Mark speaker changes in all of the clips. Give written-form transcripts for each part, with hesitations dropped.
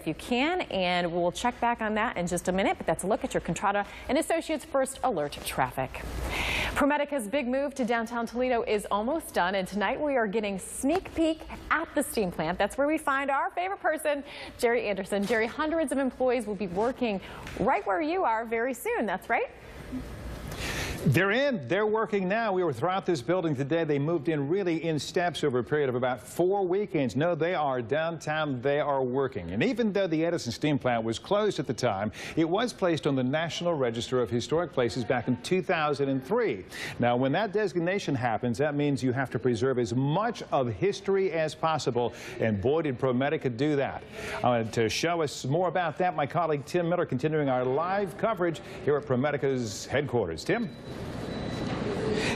Speaker 1: you can, and we'll check back on that in just a minute. But that's a look at your Contrada and Associates First Alert traffic. ProMedica's big move to downtown Toledo is almost done, and tonight we are getting sneak peek at the steam plant. That's where we find our favorite person, Jerry Anderson. Jerry, hundreds of employees will be working right where you are very soon. That's right?
Speaker 2: They're in. They're working now. We were throughout this building today. They moved in really in steps over a period of about 4 weekends. No, they are downtown. They are working. And even though the Edison Steam Plant was closed at the time, it was placed on the National Register of Historic Places back in 2003. Now, when that designation happens, that means you have to preserve as much of history as possible. And boy, did ProMedica do that. To show us more about that, my colleague Tim Miller continuing our live coverage here at ProMedica's headquarters. Tim?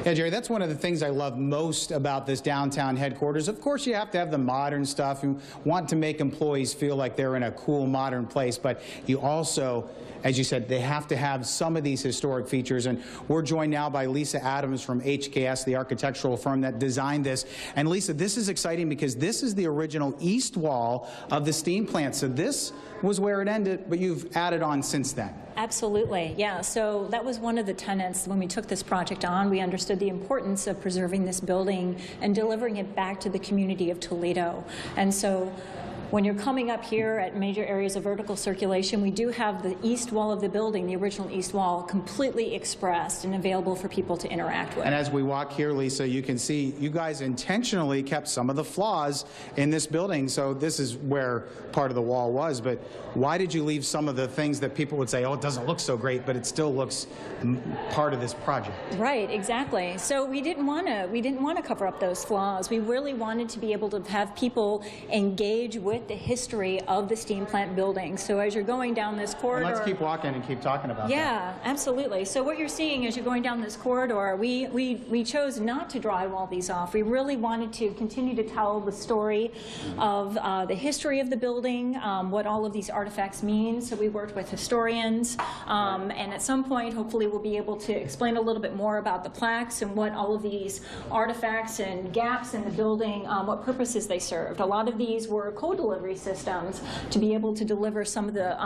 Speaker 3: Yeah, Jerry, that's one of the things I love most about this downtown headquarters. Of course, you have to have the modern stuff. You want to make employees feel like they're in a cool, modern place, but you also, as you said, they have to have some of these historic features. And we're joined now by Lisa Adams from HKS, the architectural firm that designed this. And Lisa, this is exciting because this is the original east wall of the steam plant. So this was where it ended, but you've added on since then.
Speaker 4: Absolutely, yeah. So that was one of the tenets when we took this project on. We understood the importance of preserving this building and delivering it back to the community of Toledo. And so when you're coming up here at major areas of vertical circulation, we do have the east wall of the building, the original east wall, completely expressed and available for people to interact with.
Speaker 3: And as we walk here, Lisa, you can see you guys intentionally kept some of the flaws in this building. So this is where part of the wall was. But why did you leave some of the things that people would say, oh, it doesn't look so great, but it still looks part of this project?
Speaker 4: Right, exactly. So we didn't want to cover up those flaws. We really wanted to be able to have people engage with the history of the steam plant building. So as you're going down this corridor...
Speaker 3: And let's keep walking and keep talking about that.
Speaker 4: Yeah, absolutely. So what you're seeing as you're going down this corridor, we chose not to drywall these off. We really wanted to continue to tell the story of the history of the building, what all of these artifacts mean. So we worked with historians, and at some point, hopefully, we'll be able to explain a little bit more about the plaques and what all of these artifacts and gaps in the building, what purposes they served. A lot of these were co-delivery systems to be able to deliver some of the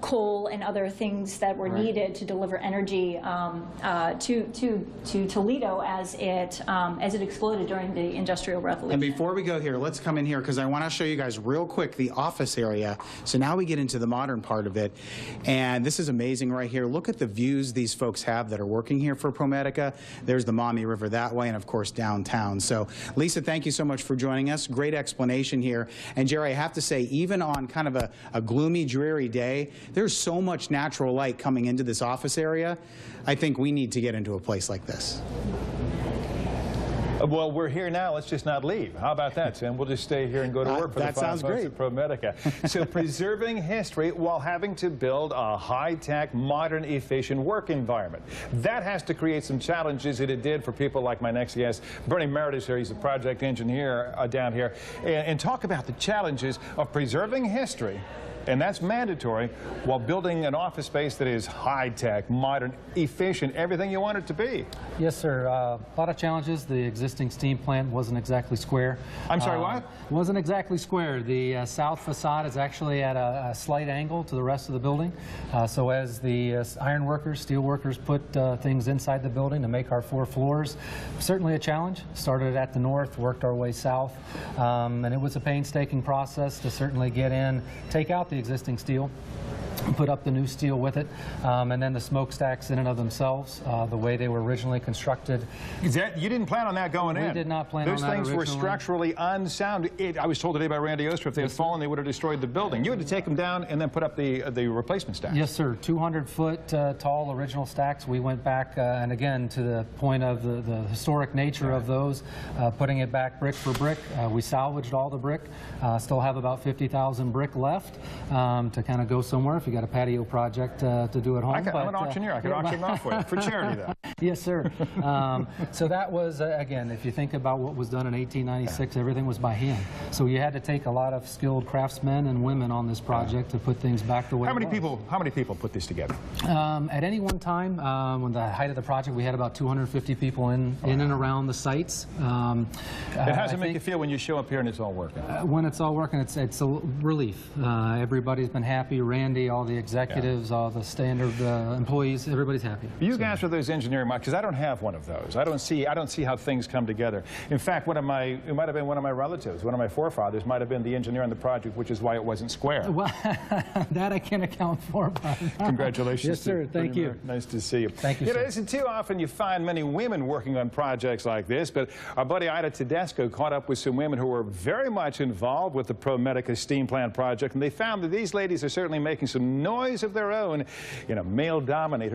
Speaker 4: coal and other things that were needed to deliver energy to Toledo as it exploded during the Industrial Revolution.
Speaker 3: And before we go here, let's come in here because I want to show you guys real quick the office area. So now we get into the modern part of it, and this is amazing right here. Look at the views these folks have that are working here for ProMedica. There's the Maumee River that way, and of course downtown. So Lisa, thank you so much for joining us. Great explanation here. And Jerry, I have to say, even on kind of a gloomy, dreary day, there's so much natural light coming into this office area. I think we need to get into a place like this.
Speaker 2: Well, we're here now. Let's just not leave. How about that, Tim? We'll just stay here and go to work for the fine folks at ProMedica. So preserving history while having to build a high-tech, modern, efficient work environment. That has to create some challenges, and it did for people like my next guest. Bernie Merritt is here. He's a project engineer down here. And talk about the challenges of preserving history, and that's mandatory, while building an office space that is high-tech, modern, efficient, everything you want it to be.
Speaker 5: Yes, sir. A lot of challenges. The existing steam plant wasn't exactly square.
Speaker 2: I'm sorry, what?
Speaker 5: Wasn't exactly square. The south facade is actually at a slight angle to the rest of the building. So as the iron workers, steel workers put things inside the building to make our 4 floors, certainly a challenge. Started at the north, worked our way south, and it was a painstaking process to certainly get in, take out the existing steel, put up the new steel with it, and then the smokestacks in and of themselves, the way they were originally constructed.
Speaker 2: You didn't plan on that going in?
Speaker 5: We did not plan on that
Speaker 2: originally. Those things were structurally unsound. I was told today by Randy Oster, if they had fallen, they would have destroyed the building. You had to take them down and then put up the replacement stacks.
Speaker 5: Yes, sir. 200-foot tall original stacks. We went back, and again, to the point of the historic nature of those, putting it back brick for brick. We salvaged all the brick. Still have about 50,000 brick left to kind of go somewhere if you got a patio project to do at home.
Speaker 2: I'm an auctioneer. I could auction them off for you, for charity, though.
Speaker 5: Yes, sir. So that was, again, if you think about what was done in 1896, everything was by hand. So you had to take a lot of skilled craftsmen and women on this project to put things back the way
Speaker 2: How
Speaker 5: it
Speaker 2: many
Speaker 5: was.
Speaker 2: How many people put this together?
Speaker 5: At any one time, when the height of the project, we had about 250 people in and around the sites.
Speaker 2: And how does it make you feel when you show up here and it's all working?
Speaker 5: When it's all working, it's a relief. Everybody's been happy. Randy, all the executives, all the standard employees, everybody's happy.
Speaker 2: You guys are those engineering minds, because I don't have one of those. I don't see how things come together. In fact, it might have been one of my relatives, one of my forefathers might have been the engineer on the project, which is why it wasn't square.
Speaker 5: Well, that I can't account for. But
Speaker 2: Congratulations.
Speaker 5: Yes, sir. Thank you.
Speaker 2: Nice to see you.
Speaker 5: Thank you,
Speaker 2: You know,
Speaker 5: sir.
Speaker 2: it isn't too often you find many women working on projects like this, but our buddy Ida Tedesco caught up with some women who were very much involved with the ProMedica Steam Plant project, and they found that these ladies are certainly making some noise of their own in a male-dominated